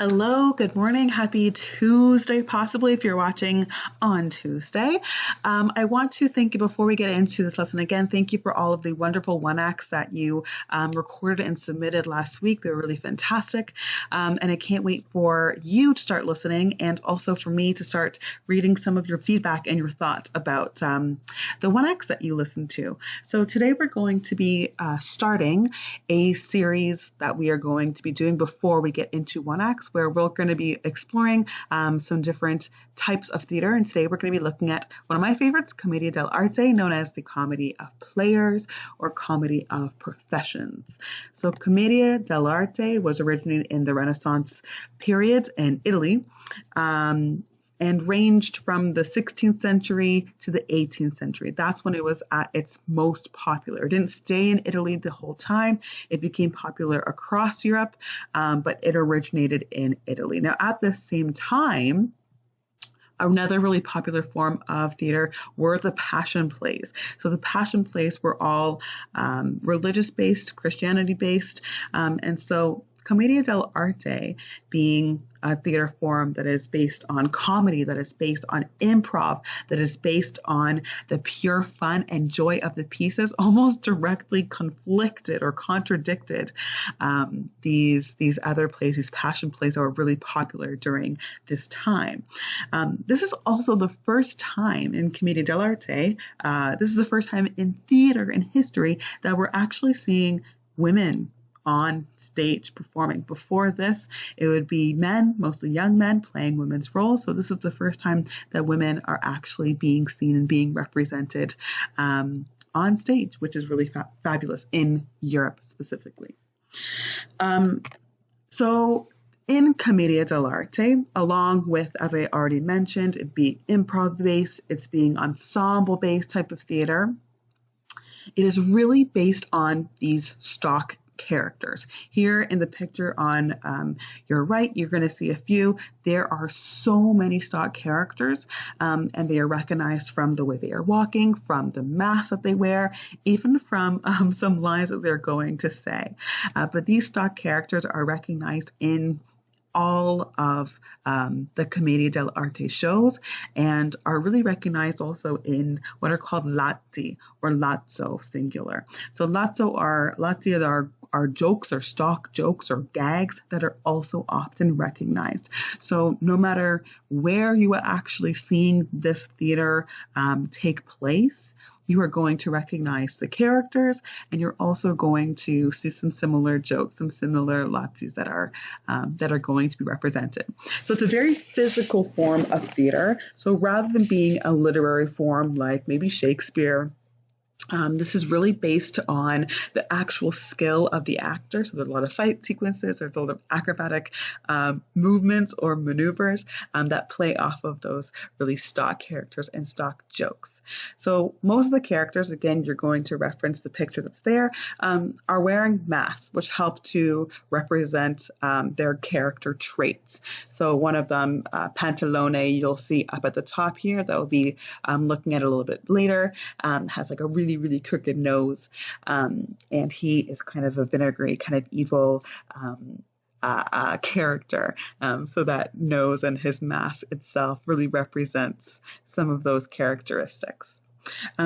Hello, good morning, happy Tuesday, possibly if you're watching on Tuesday. I want to thank you before we get into this lesson again. Thank you for all of the wonderful one-acts that you recorded and submitted last week. They were really fantastic. And I can't wait for you to start listening and also for me to start reading some of your feedback and your thoughts about the one-acts that you listened to. So today we're going to be starting a series that we are going to be doing before we get into one-acts, where we're going to be exploring some different types of theater. And today we're going to be looking at one of my favorites, Commedia Dell'Arte, known as the comedy of players or comedy of professions. So Commedia Dell'Arte was originated in the Renaissance period in Italy. And ranged from the 16th century to the 18th century. That's when it was at its most popular. It didn't stay in Italy the whole time. It became popular across Europe, but it originated in Italy. Now, at the same time, another really popular form of theater were the passion plays. So the passion plays were all religious-based, Christianity-based, and so Commedia dell'Arte being a theater form that is based on comedy, that is based on improv, that is based on the pure fun and joy of the pieces, almost directly conflicted or contradicted these other plays, these passion plays that were really popular during this time. This is also the first time in Commedia dell'Arte, this is the first time in theater in history that we're actually seeing women on stage performing. Before this, it would be men, mostly young men, playing women's roles. So this is the first time that women are actually being seen and being represented on stage, which is really fabulous in Europe specifically. So in Commedia dell'Arte, along with, as I already mentioned, it being improv-based, it's being ensemble-based type of theater, it is really based on these stock characters. Here in the picture on your right, you're going to see a few. There are so many stock characters, and they are recognized from the way they are walking, from the mask that they wear, even from some lines that they're going to say. But these stock characters are recognized in all of the Commedia dell'Arte shows and are really recognized also in what are called Lazzi or Lazzo singular. So Lazzi are jokes or stock jokes or gags that are also often recognized. So no matter where you are actually seeing this theater take place, you are going to recognize the characters, and you're also going to see some similar jokes, some similar Lazzis that are going to be represented. So it's a very physical form of theater. So rather than being a literary form like maybe Shakespeare, this is really based on the actual skill of the actor. So there's a lot of fight sequences, there's a lot of acrobatic movements or maneuvers that play off of those really stock characters and stock jokes. So most of the characters, again, you're going to reference the picture that's there, are wearing masks, which help to represent their character traits. So one of them, Pantalone, you'll see up at the top here, that will be looking at a little bit later, has like a really crooked nose, and he is kind of a vinegary, kind of evil character. So that nose and his mask itself really represents some of those characteristics.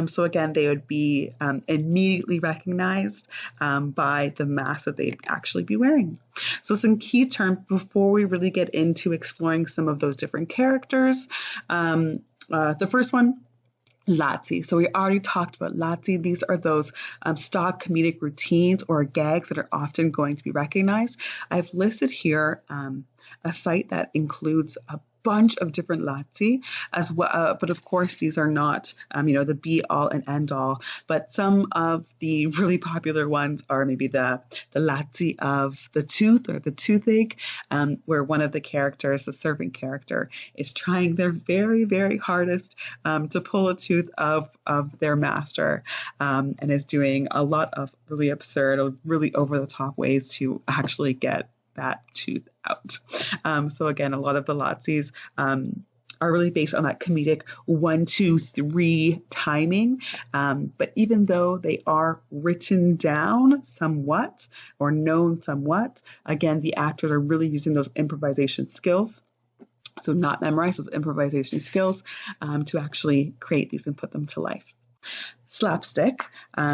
So again, they would be immediately recognized by the mask that they'd actually be wearing. So some key terms before we really get into exploring some of those different characters. The first one, Lazzi. So we already talked about Lazzi. These are those stock comedic routines or gags that are often going to be recognized. I've listed here a site that includes a bunch of different Lazzi as well, but of course these are not the be all and end all, but some of the really popular ones are maybe the Lazzi of the tooth or the toothache, where one of the characters, the servant character, is trying their very hardest to pull a tooth of their master, and is doing a lot of really absurd or really over the top ways to actually get that tooth out. So again, a lot of the Lazzis are really based on that comedic 1, 2, 3 timing. But even though they are written down somewhat or known somewhat, again, the actors are really using those improvisation skills. So not memorize, those improvisation skills to actually create these and put them to life. Slapstick.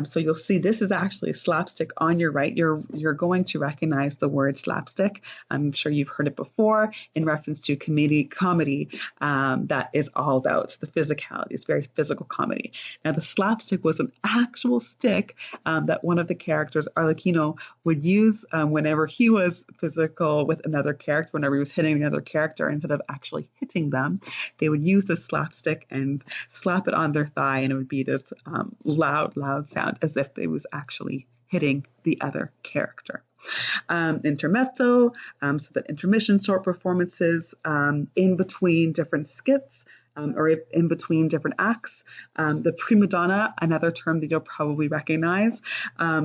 So you'll see this is actually a slapstick on your right. You're going to recognize the word slapstick. I'm sure you've heard it before in reference to comedy that is all about the physicality. It's very physical comedy. Now the slapstick was an actual stick that one of the characters, Arlecchino, would use whenever he was physical with another character, whenever he was hitting another character, instead of actually hitting them, they would use this slapstick and slap it on their thigh, and it would be this loud sound as if it was actually hitting the other character. Intermezzo, so that intermission short performances in between different skits or in between different acts. The prima donna, another term that you'll probably recognize.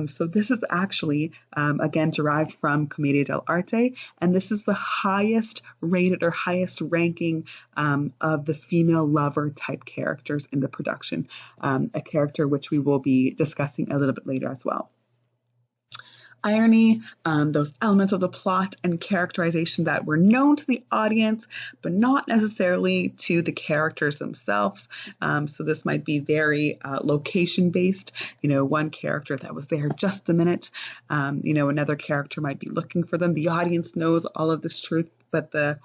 So this is actually, again, derived from Commedia Dell'Arte, and this is the highest rated or highest ranking of the female lover type characters in the production, a character which we will be discussing a little bit later as well. Irony, those elements of the plot and characterization that were known to the audience, but not necessarily to the characters themselves. So this might be very location-based. One character that was there just a minute. Another character might be looking for them. The audience knows all of this truth, but the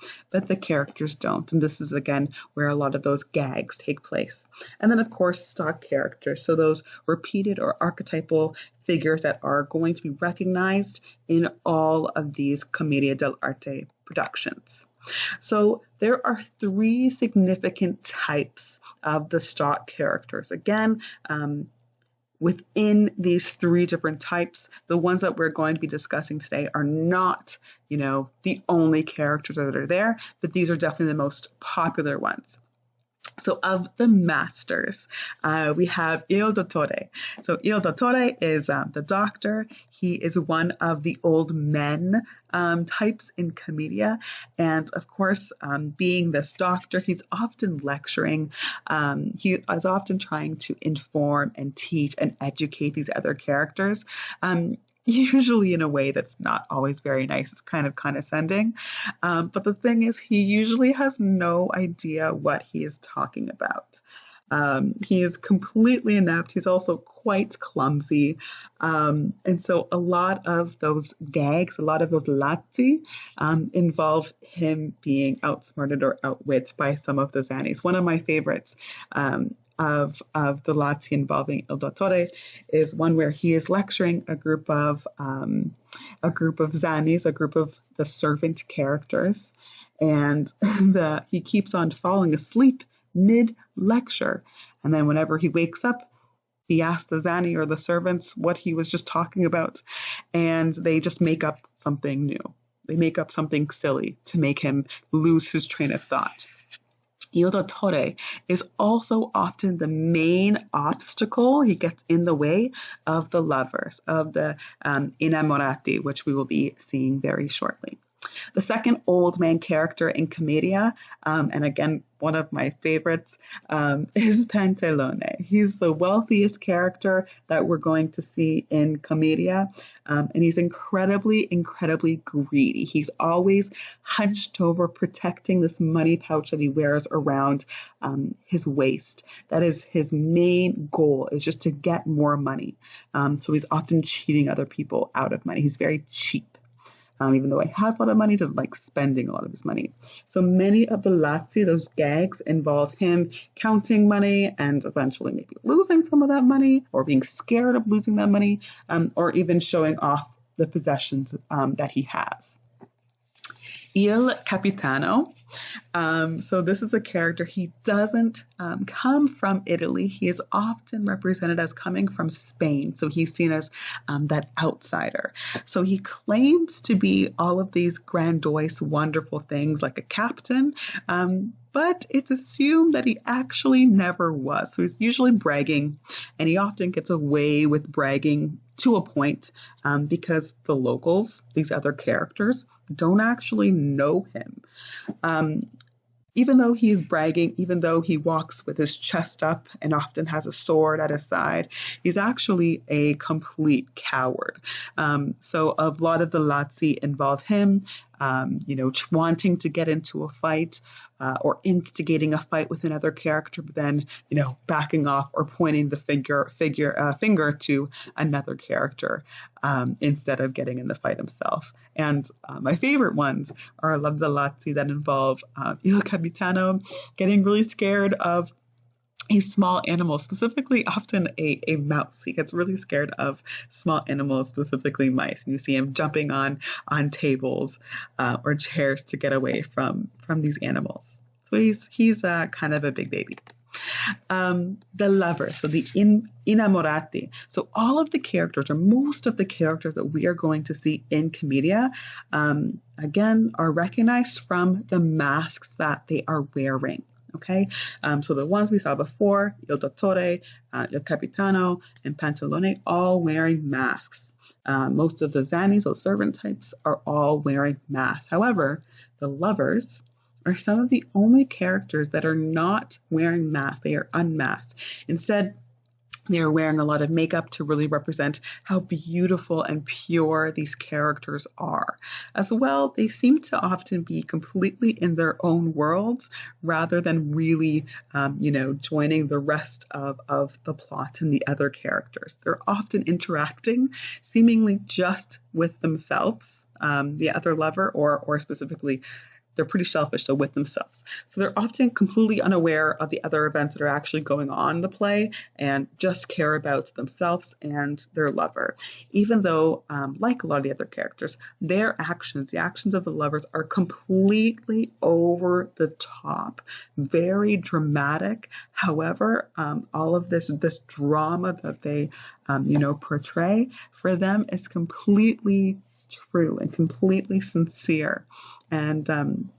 characters don't. And this is, again, where a lot of those gags take place. And then, of course, stock characters. So those repeated or archetypal figures that are going to be recognized in all of these Commedia dell'Arte productions. So there are 3 significant types of the stock characters. Again, within these 3 different types, the ones that we're going to be discussing today are not, the only characters that are there, but these are definitely the most popular ones. So of the masters, we have Il Dottore. So Il Dottore is the doctor. He is one of the old men types in Commedia. And of course, being this doctor, he's often lecturing. He is often trying to inform and teach and educate these other characters. Usually in a way that's not always very nice. It's kind of condescending. But the thing is, he usually has no idea what he is talking about. He is completely inept. He's also quite clumsy. And so a lot of those gags, a lot of those Lazzi involve him being outsmarted or outwit by some of the Zannies. One of my favorites of the Lazzi involving Il Dottore is one where he is lecturing a group of Zannies, a group of the servant characters, and he keeps on falling asleep mid-lecture. And then whenever he wakes up, he asks the Zanni or the servants what he was just talking about, and they just make up something new. They make up something silly to make him lose his train of thought. Il Dottore is also often the main obstacle. He gets in the way of the lovers, of the innamorati, which we will be seeing very shortly. The second old man character in Commedia, and again, one of my favorites, is Pantalone. He's the wealthiest character that we're going to see in Commedia, and he's incredibly greedy. He's always hunched over, protecting this money pouch that he wears around his waist. That is his main goal, is just to get more money. So he's often cheating other people out of money. He's very cheap. Even though he has a lot of money, he doesn't like spending a lot of his money. So many of the Lazzi, those gags, involve him counting money and eventually maybe losing some of that money, or being scared of losing that money, or even showing off the possessions that he has. Il Capitano. So this is a character. He doesn't come from Italy. He is often represented as coming from Spain. So he's seen as that outsider. So he claims to be all of these grandiose, wonderful things like a captain, but it's assumed that he actually never was. So he's usually bragging, and he often gets away with bragging to a point because the locals, these other characters, don't actually know him. Even though he is bragging, even though he walks with his chest up and often has a sword at his side, he's actually a complete coward. So a lot of the Lazzi involve him, wanting to get into a fight or instigating a fight with another character, but then, backing off or pointing the finger to another character instead of getting in the fight himself. And my favorite ones are a lot of the Lazzi that involve Il Capitano getting really scared of a small animal, specifically often a mouse. He gets really scared of small animals, specifically mice. And you see him jumping on tables or chairs to get away from these animals. So he's kind of a big baby. The lover, so the innamorati. So all of the characters, or most of the characters that we are going to see in Commedia, again, are recognized from the masks that they are wearing. Okay, so the ones we saw before, Il Dottore, Il Capitano, and Pantalone, all wearing masks. Most of the Zannies, those servant types, are all wearing masks. However, the lovers are some of the only characters that are not wearing masks. They are unmasked. Instead, they're wearing a lot of makeup to really represent how beautiful and pure these characters are. As well, they seem to often be completely in their own worlds rather than really, joining the rest of the plot and the other characters. They're often interacting seemingly just with themselves, the other lover, or specifically they're pretty selfish, so with themselves. So they're often completely unaware of the other events that are actually going on in the play and just care about themselves and their lover. Even though, like a lot of the other characters, their actions, the actions of the lovers, are completely over the top, very dramatic. However, all of this drama that they, portray for them is completely true and completely sincere, and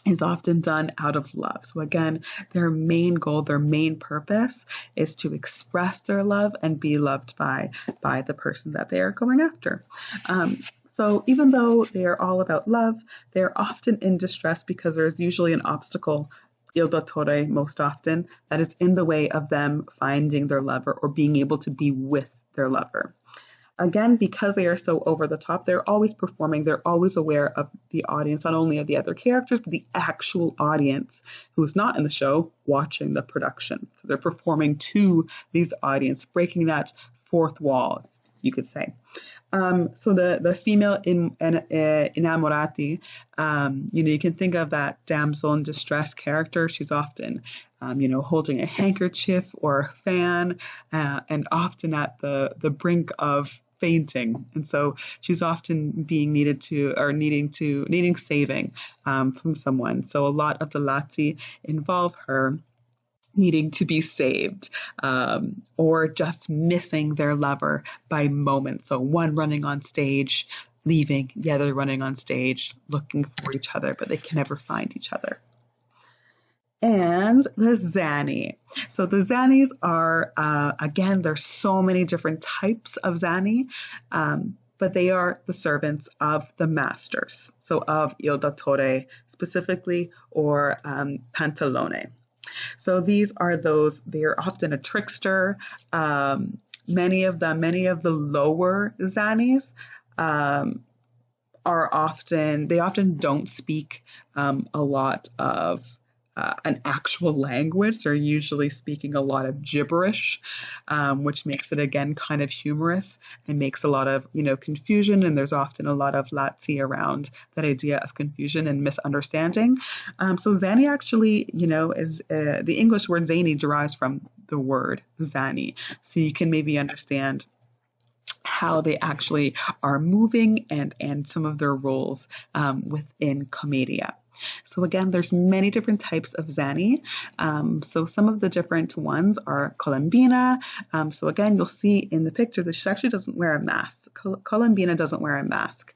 is often done out of love. So again, their main goal, their main purpose is to express their love and be loved by the person that they are going after. So even though they are all about love, they are often in distress because there's usually an obstacle, Il Dottore most often, that is in the way of them finding their lover or being able to be with their lover. Again, because they are so over the top, they're always performing, they're always aware of the audience, not only of the other characters, but the actual audience who is not in the show watching the production. So they're performing to these audience, breaking that fourth wall, you could say. So the female innamorati, you can think of that damsel in distress character. She's often, holding a handkerchief or a fan, and often at the brink of fainting, and so she's often being needing saving from someone. So a lot of the Lazzi involve her needing to be saved, or just missing their lover by moments. So one running on stage, leaving, the other running on stage, looking for each other, but they can never find each other. And the Zanni. So the Zannies are, again, there's so many different types of Zanni, but they are the servants of the masters. So of Il Dottore specifically, or Pantalone. So these are those, they are often a trickster. Many of the lower Zannies they often don't speak a lot of an actual language. They're usually speaking a lot of gibberish, which makes it, again, kind of humorous and makes a lot of, confusion. And there's often a lot of Lazzi around that idea of confusion and misunderstanding. So Zanni actually, is the English word zany derives from the word Zanni. So you can maybe understand how they actually are moving and some of their roles within Commedia. So again, there's many different types of Zanni. So some of the different ones are Colombina. So again, you'll see in the picture that she actually doesn't wear a mask. Colombina doesn't wear a mask.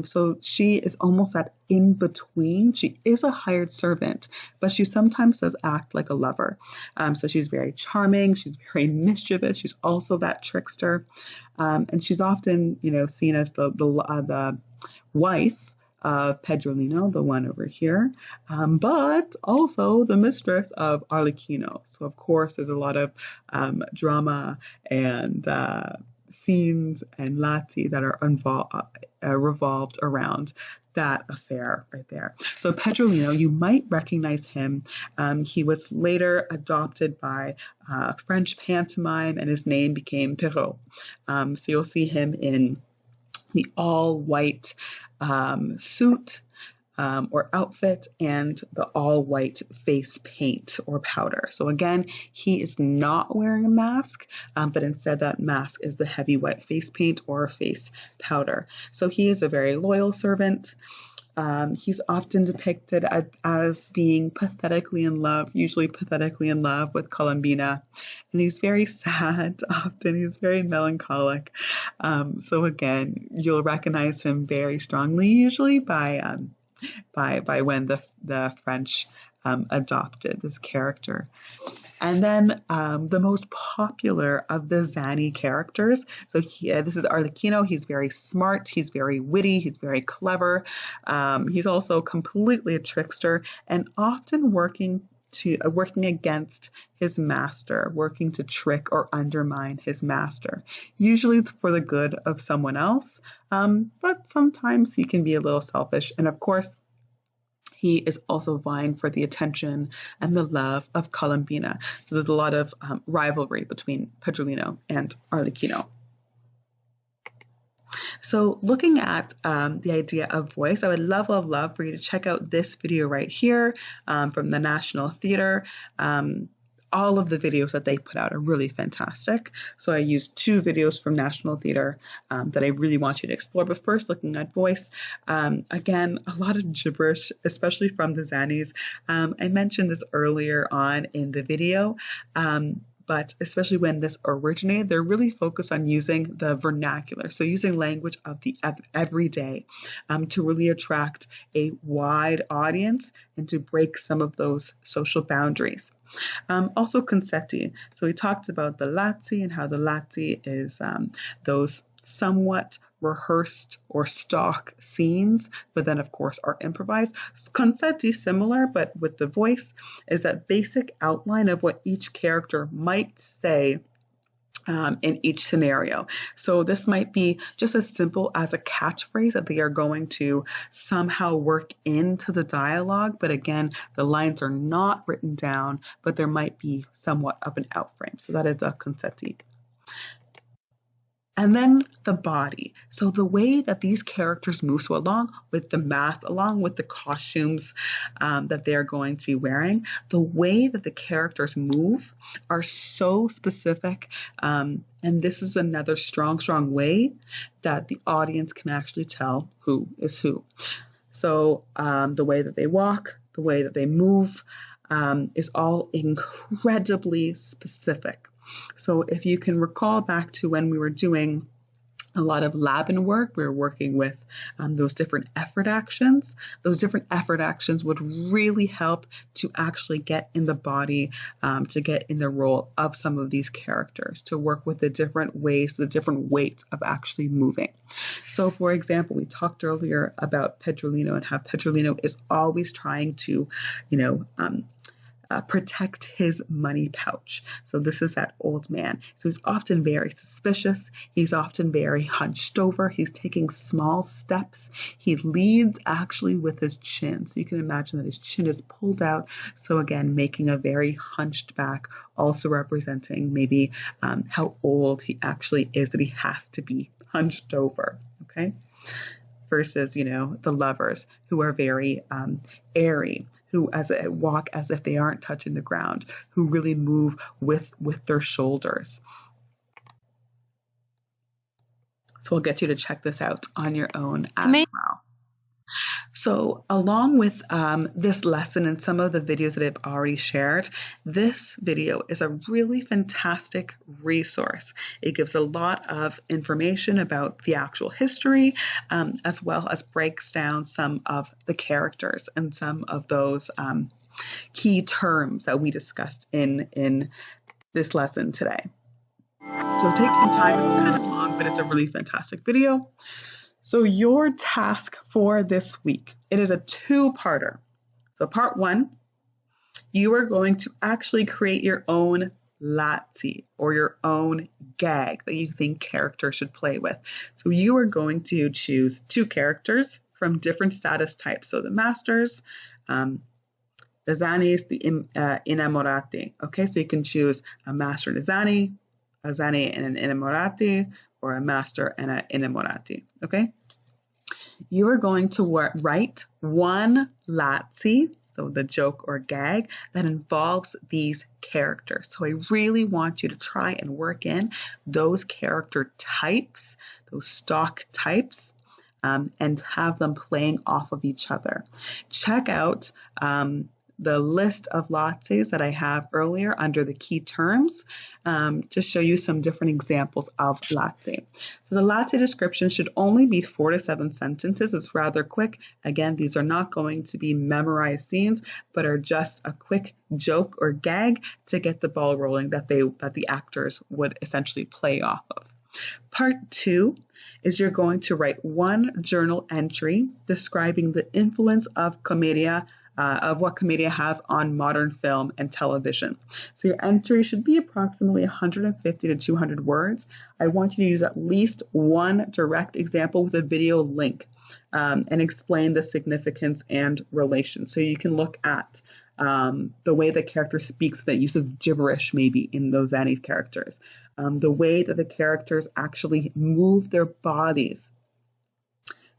So she is almost that in between. She is a hired servant, but she sometimes does act like a lover. So she's very charming. She's very mischievous. She's also that trickster. And she's often, seen as the wife of Pedrolino, the one over here, but also the mistress of Arlecchino. So of course there's a lot of drama and scenes and Lazzi that are revolved around that affair right there. So Pedrolino, you might recognize him. He was later adopted by French pantomime, and his name became Perrault. So you'll see him in the all-white suit or outfit and the all-white face paint or powder. So again, he is not wearing a mask, but instead that mask is the heavy white face paint or face powder. So he is a very loyal servant. He's often depicted as being pathetically in love, usually pathetically in love with Colombina, and he's very sad often. He's very melancholic. So again, you'll recognize him very strongly, usually by when the French adopted this character. And then the most popular of the Zanni characters. So this is Arlecchino. He's very smart. He's very witty. He's very clever. He's also completely a trickster and often working against his master, working to trick or undermine his master, usually for the good of someone else. But sometimes he can be a little selfish. And of course, he is also vying for the attention and the love of Colombina. So there's a lot of rivalry between Pedrolino and Arlecchino. So looking at the idea of voice, I would love for you to check out this video right here from the National Theatre. All of the videos that they put out are really fantastic. So I used 2 videos from National Theatre that I really want you to explore. But first, looking at voice, again, a lot of gibberish, especially from the Zannies. I mentioned this earlier on in the video, but especially when this originated, they're really focused on using the vernacular, so using language of the everyday to really attract a wide audience and to break some of those social boundaries. Also concetti. So we talked about the Lazzi and how the Lazzi is those somewhat rehearsed or stock scenes, but then of course are improvised. Concetti, similar, but with the voice, is that basic outline of what each character might say in each scenario. So this might be just as simple as a catchphrase that they are going to somehow work into the dialogue, but again, the lines are not written down, but there might be somewhat of an outframe. So that is a concetti. And then the body. So the way that these characters move, so along with the mask, along with the costumes that they're going to be wearing, the way that the characters move are so specific. And this is another strong way that the audience can actually tell who is who. So the way that they walk, the way that they move is all incredibly specific. So if you can recall back to when we were doing a lot of Laban work, we were working with those different effort actions. Those different effort actions would really help to actually get in the body, to get in the role of some of these characters, to work with the different ways, the different weights of actually moving. So for example, we talked earlier about Pedrolino and how Pedrolino is always trying to, protect his money pouch. So this is that old man. So he's often very suspicious. He's often very hunched over. He's taking small steps. He leads actually with his chin. So you can imagine that his chin is pulled out. So again, making a very hunched back, also representing maybe how old he actually is, that he has to be hunched over. Okay. Versus, the lovers who are very airy, who walk as if they aren't touching the ground, who really move with their shoulders. So I'll get you to check this out on your own as well. So along with this lesson and some of the videos that I've already shared, this video is a really fantastic resource. It gives a lot of information about the actual history, as well as breaks down some of the characters and some of those key terms that we discussed in this lesson today. So take some time. It's kind of long, but it's a really fantastic video. So your task for this week, it is a two-parter. So part one, you are going to actually create your own Lazzi or your own gag that you think characters should play with. So you are going to choose two characters from different status types. So the masters, the Zannies, the innamorati. Okay, so you can choose a master and a Zanni and an innamorati, or a master and an innamorati. Okay, you are going to write one Lazzi, so the joke or gag, that involves these characters. So I really want you to try and work in those character types, those stock types, and have them playing off of each other. Check out the list of Lazzis that I have earlier under the key terms to show you some different examples of Lazzi. So the Lazzi description should only be 4 to 7 sentences. It's rather quick. Again, these are not going to be memorized scenes, but are just a quick joke or gag to get the ball rolling that the actors would essentially play off of. Part 2 is you're going to write one journal entry describing the influence of Commedia, of what Commedia has on modern film and television. So your entry should be approximately 150 to 200 words. I want you to use at least one direct example with a video link and explain the significance and relation. So you can look at the way the character speaks, the use of gibberish maybe in those Zannies characters, the way that the characters actually move their bodies,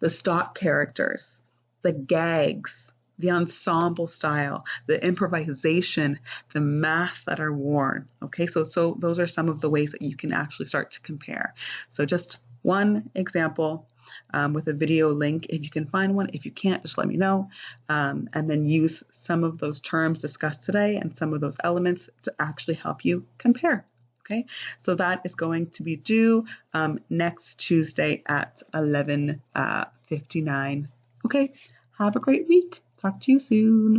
the stock characters, the gags, the ensemble style, the improvisation, the masks that are worn. Okay, so those are some of the ways that you can actually start to compare. So just one example with a video link, if you can find one. If you can't, just let me know, and then use some of those terms discussed today and some of those elements to actually help you compare. Okay, so that is going to be due next Tuesday at 11:59. Okay, have a great week. Talk to you soon.